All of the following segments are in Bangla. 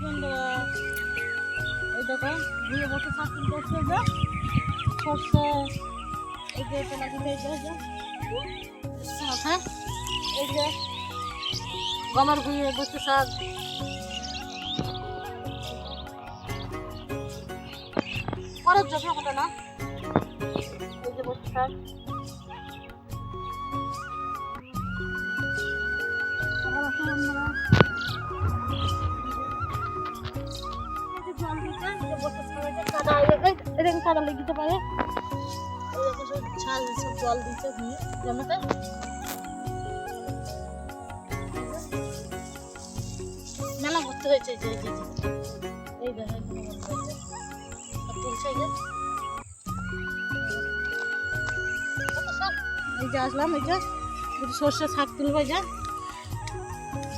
বন্ধুরা, এই দেখো ঘুরে বসে শাক তুলতে হচ্ছে যে সর্ষে, এই যে এটা লাগিয়ে এই যে হ্যাঁ এই যে গমের ভুঁয়ে বসে শাক, পরের জন্য হতো না, এই যে বসে শাক আবার আসলে আমরা জল দিতে বসে শাকে কাদা এরকম কাদা লেগে যেতে পারে, ছাল সব জল দিতে দিয়ে জমিতে মেলা ভর্তি হয়েছে যে এই দেখেন তুলছে এই যে আসলাম, এই যে সর্ষে শাক তুলবে যে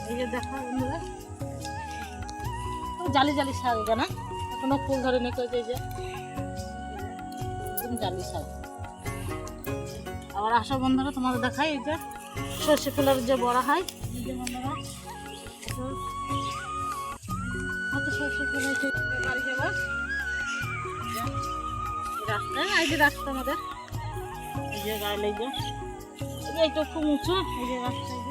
এই যে দেখো বন্ধুরা জালি জালি শাক এখানে এখনো ফুল ধরে নেই, এই যে জালি শাক। আবার আসো বন্ধুরা তোমাদের দেখাই এই যে সর্ষে ফুলের যে বড়া হয়, এই যে বন্ধুরা কত সর্ষে ফুল হয়েছে বাড়ি যাবো রাস্তায়, এই যে রাস্তা আমাদের এই যে গায়ে এই যে এইটা খুব উঁচু, এই যে রাস্তায়